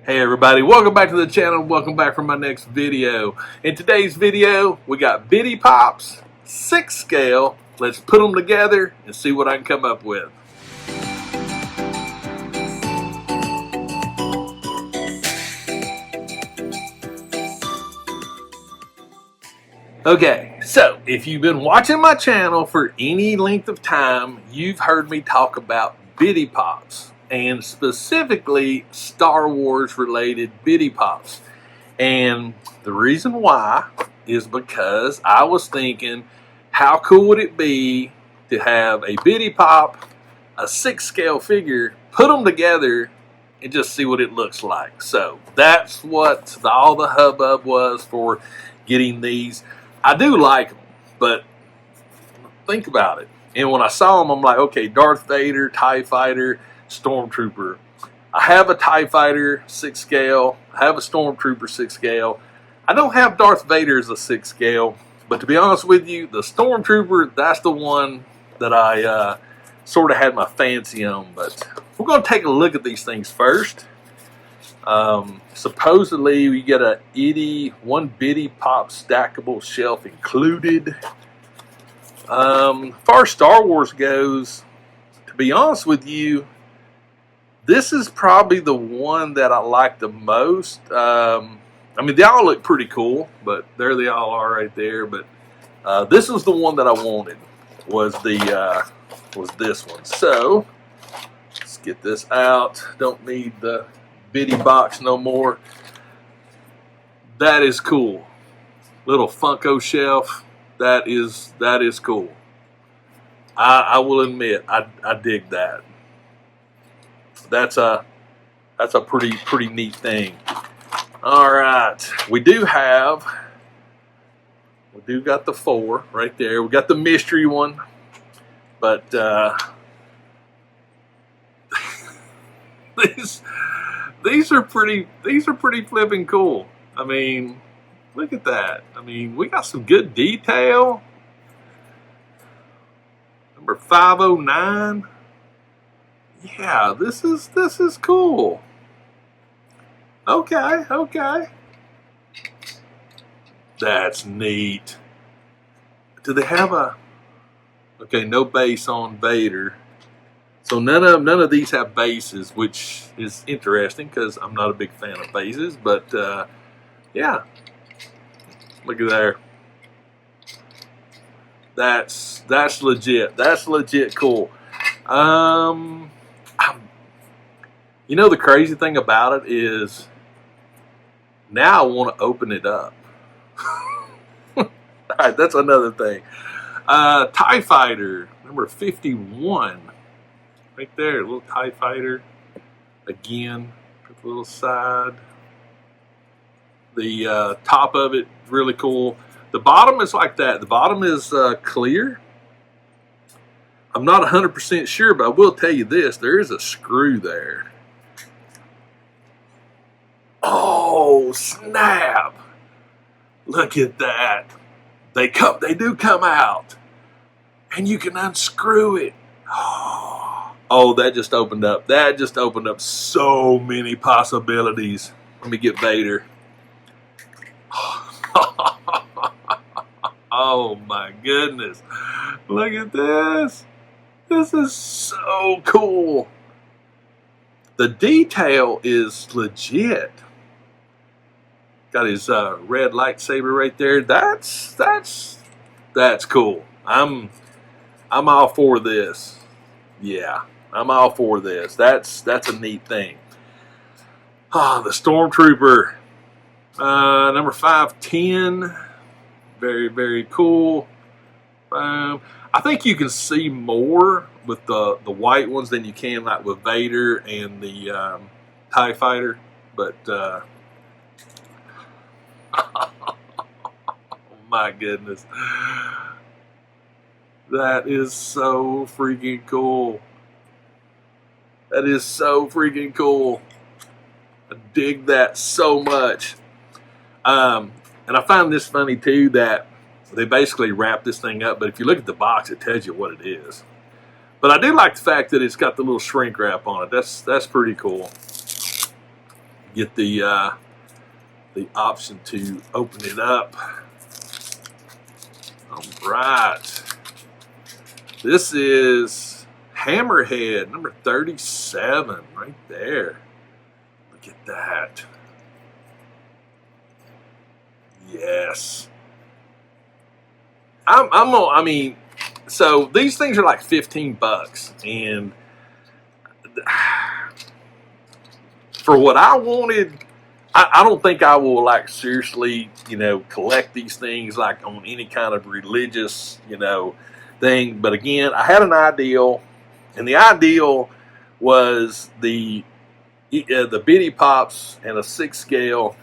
Hey everybody, welcome back to the channel. Welcome back for my next video. In today's video, we got Bitty Pops, 6 scale. Let's put them together and see what I can come up with. Okay, so if you've been watching my channel for any length of time, you've heard me talk about Bitty Pops, and specifically Star Wars related Bitty Pops. And the reason why is because I was thinking, how cool would it be to have a Bitty Pop, a 6 scale figure, put them together and just see what it looks like. So that's what all the hubbub was for getting these. I do like them, but think about it. And when I saw them, I'm like, okay, Darth Vader, TIE Fighter, Stormtrooper. I have a TIE Fighter 6 scale. I have a Stormtrooper 6 scale. I don't have Darth Vader as a 6 scale, but to be honest with you, the Stormtrooper, that's the one that I sort of had my fancy on. But we're going to take a look at these things first. Supposedly we get one Bitty Pop stackable shelf included. As far as Star Wars goes, to be honest with you, this is probably the one that I like the most. I mean, they all look pretty cool, but there they all are right there. But this was the one that I wanted, was this one. So let's get this out. Don't need the Bitty box no more. That is cool. Little Funko shelf. That is cool. I will admit, I dig that. That's a pretty neat thing. All right, we do got the 4 right there. We got the mystery one, but these are pretty flipping cool. I mean, look at that. I mean, we got some good detail. Number 509. Yeah, this is cool. Okay. That's neat. Do they have a... Okay, no base on Vader. So none of these have bases, which is interesting because I'm not a big fan of bases. But yeah, look at there. That's legit. That's legit cool. You know, the crazy thing about it is now I want to open it up. All right, that's another thing. TIE Fighter number 51. Right there, a little TIE Fighter. Again, put the little side. The top of it, really cool. The bottom is like that. The bottom is clear. I'm not 100% sure, but I will tell you this. There is a screw there. Oh, snap. Look at that. They do come out. And you can unscrew it. Oh, that just opened up. That just opened up so many possibilities. Let me get Vader. Oh my goodness. Look at this. This is so cool. The detail is legit. Got his red lightsaber right there. That's cool. I'm all for this. Yeah, I'm all for this. That's a neat thing. The Stormtrooper, number 510. Very cool. I think you can see more with the white ones than you can like with Vader and the TIE Fighter, but oh my goodness, that is so freaking cool. That is so freaking cool. I dig that so much. And I find this funny too, that they basically wrap this thing up, but if you look at the box, it tells you what it is. But I do like the fact that it's got the little shrink wrap on it. That's pretty cool. get the option to open it up. All right. This is Hammerhead number 37 right there. Look at that. Yes. I mean, so these things are like 15 bucks, and for what I wanted, I don't think I will like seriously, collect these things like on any kind of religious, thing. But again, I had an ideal, and the ideal was the Bitty Pops and a 6 scale.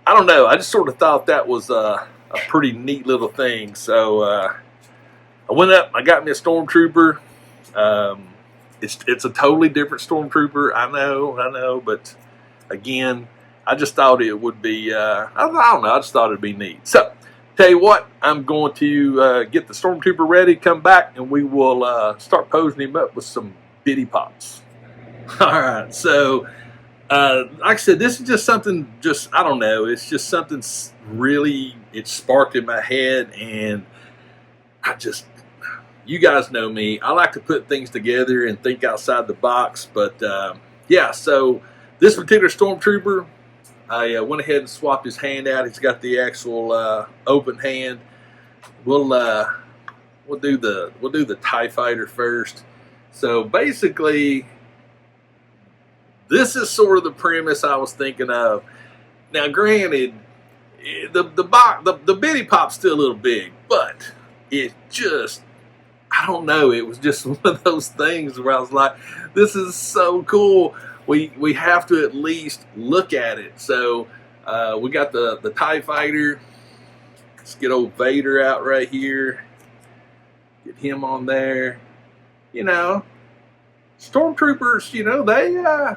I don't know. I just sort of thought that was a pretty neat little thing. So I went up. I got me a Stormtrooper. It's a totally different Stormtrooper. I know. But again, I just thought it would be. I don't know. I just thought it'd be neat. So tell you what, I'm going to get the Stormtrooper ready. Come back, and we will start posing him up with some Bitty Pops. All right. So. Like I said, this is just something, I don't know, it's just something really, it sparked in my head, and you guys know me, I like to put things together and think outside the box, but yeah, so this particular Stormtrooper, I went ahead and swapped his hand out. He's got the actual open hand. We'll do the TIE Fighter first. So basically, this is sort of the premise I was thinking of. Now, granted, the Bitty Pop's still a little big, but it just, I don't know, it was just one of those things where I was like, this is so cool. We have to at least look at it. So we got the TIE Fighter. Let's get old Vader out right here. Get him on there. Stormtroopers, they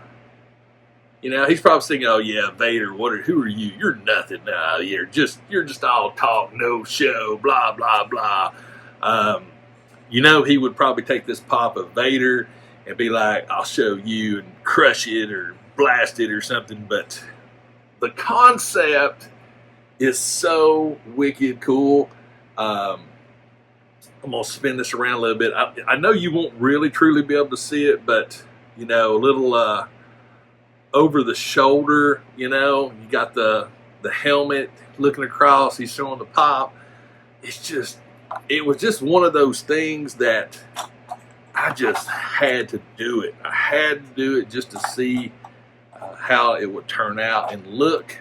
he's probably thinking, oh yeah, Vader, who are you? You're nothing. You're just all talk, no show, blah, blah, blah. He would probably take this pop of Vader and be like, I'll show you, and crush it or blast it or something. But the concept is so wicked cool. I'm going to spin this around a little bit. I know you won't really truly be able to see it, but, a little over the shoulder, you got the helmet looking across. He's showing the pop. It was just one of those things that I just had to do it. I had to do it just to see how it would turn out and look.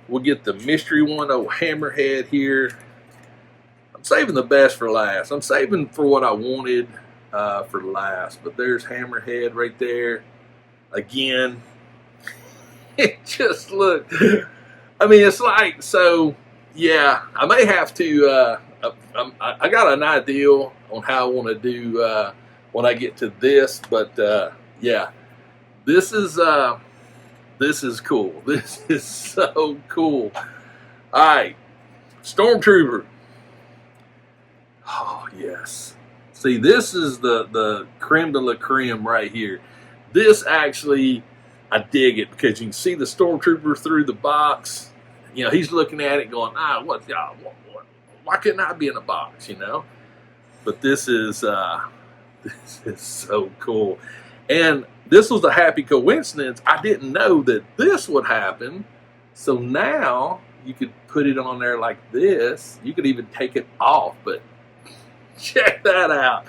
We'll get the mystery one, old Hammerhead here. I'm saving the best for last. I'm saving for what I wanted for last. But there's Hammerhead right there. Again, it just looked, it's like, so, yeah, I may have to, I got an idea on how I want to do when I get to this, but, yeah, this is cool. This is so cool. All right, Stormtrooper. Oh, yes. See, this is the creme de la creme right here. This actually, I dig it because you can see the Stormtrooper through the box. He's looking at it going, why couldn't I be in a box, But this is so cool. And this was a happy coincidence. I didn't know that this would happen. So now you could put it on there like this. You could even take it off, but check that out.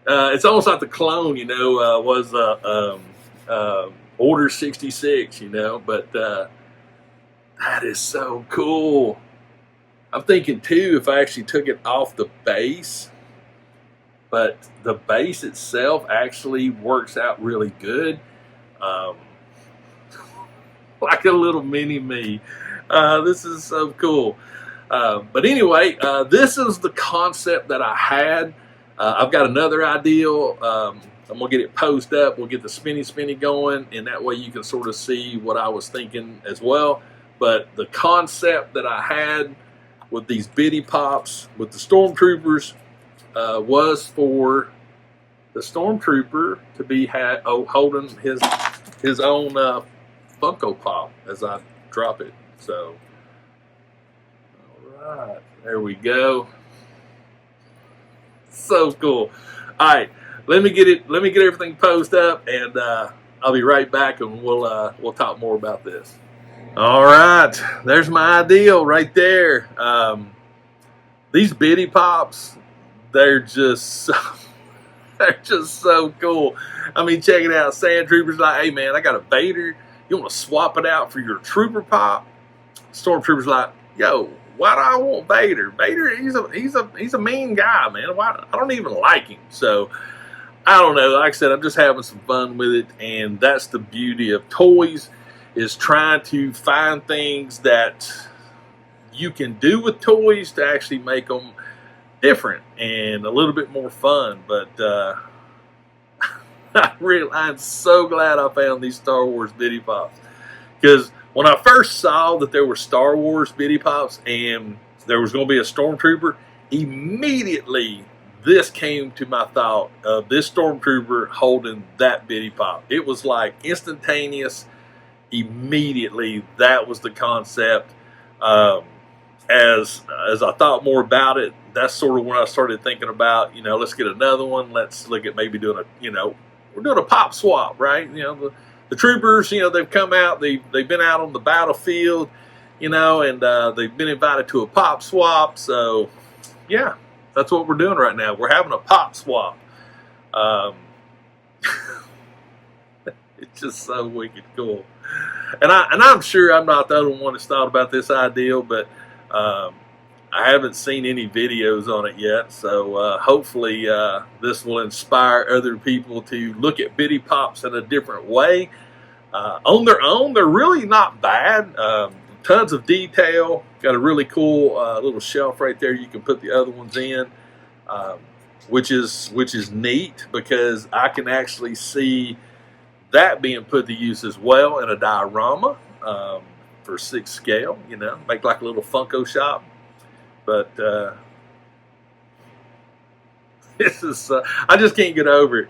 It's almost like the clone, was Order 66, but that is so cool. I'm thinking too, if I actually took it off the base, but the base itself actually works out really good. Like a little mini me. This is so cool. But anyway, this is the concept that I had. I've got another idea. I'm going to get it posed up. We'll get the spinny going, and that way you can sort of see what I was thinking as well. But the concept that I had with these Bitty Pops, with the Stormtroopers, was for the Stormtrooper to be holding his own Funko Pop as I drop it. So, all right, there we go. So cool. All right, let me get everything posted up, and I'll be right back, and we'll talk more about this. All right, there's my ideal right there. These Bitty Pops, they're just so cool. I mean, check it out. Stormtrooper's like, hey man, I got a Vader. You want to swap it out for your Trooper Pop? Stormtrooper's like, yo, why do I want Vader? Vader, he's a mean guy, man. Why? I don't even like him. So I don't know. Like I said, I'm just having some fun with it, and that's the beauty of toys, is trying to find things that you can do with toys to actually make them different and a little bit more fun. But I'm so glad I found these Star Wars Bitty Pops, because when I first saw that there were Star Wars Bitty Pops and there was going to be a Stormtrooper, immediately this came to my thought of this Stormtrooper holding that Bitty Pop. It was like instantaneous. Immediately, that was the concept. As I thought more about it, that's sort of when I started thinking about, let's get another one. Let's look at maybe doing we're doing a pop swap, right? The troopers, they've come out, they've been out on the battlefield, and they've been invited to a pop swap. So, yeah, that's what we're doing right now. We're having a pop swap. It's just so wicked cool. And I'm sure I'm not the only one that's thought about this ideal, but I haven't seen any videos on it yet. So hopefully this will inspire other people to look at Bitty Pops in a different way. On their own, they're really not bad. Tons of detail. Got a really cool little shelf right there you can put the other ones in, which is neat, because I can actually see that being put to use as well in a diorama for 6 scale, make like a little Funko shop. But this is, I just can't get over it.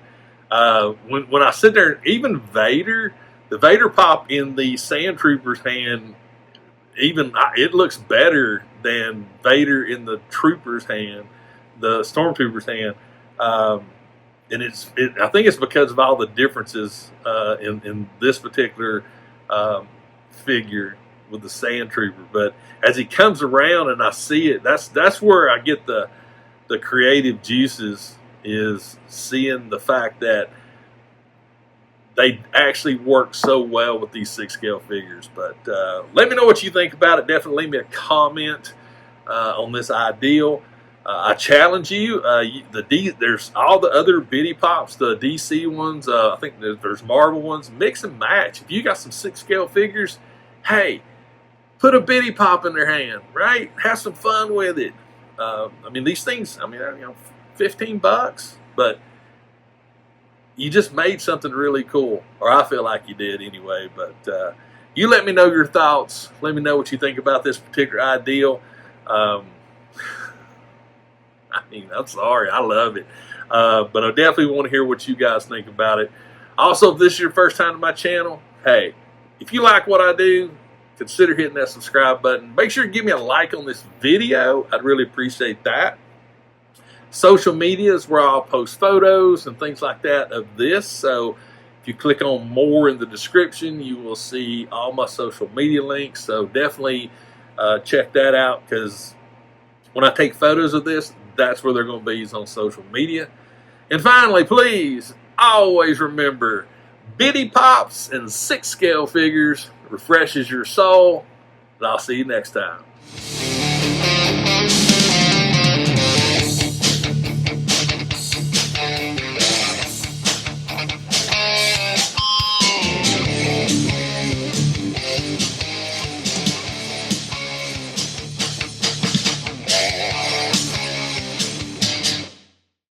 When I sit there, even Vader, the Vader Pop in the Stormtrooper's hand, it looks better than Vader in the Trooper's hand, the Stormtrooper's hand. And I think it's because of all the differences in this particular figure with the Stormtrooper. But as he comes around and I see it, that's where I get the creative juices, is seeing the fact that they actually work so well with these 6 scale figures. But let me know what you think about it. Definitely leave me a comment on this ideal. I challenge you. There's all the other Bitty Pops, the DC ones. I think there's Marvel ones. Mix and match. If you got some 6 scale figures, hey, put a Bitty Pop in their hand, right? Have some fun with it. I mean, these things, they're, $15, but you just made something really cool, or I feel like you did anyway. But you let me know your thoughts. Let me know what you think about this particular ideal. I'm sorry, I love it. But I definitely want to hear what you guys think about it. Also, if this is your first time to my channel, hey, if you like what I do, consider hitting that subscribe button. Make sure to give me a like on this video. I'd really appreciate that. Social media is where I'll post photos and things like that of this. So if you click on more in the description, you will see all my social media links. So definitely check that out, because when I take photos of this, that's where they're going to be, is on social media. And finally, please always remember, Bitty Pops and 6 scale figures refreshes your soul. And I'll see you next time.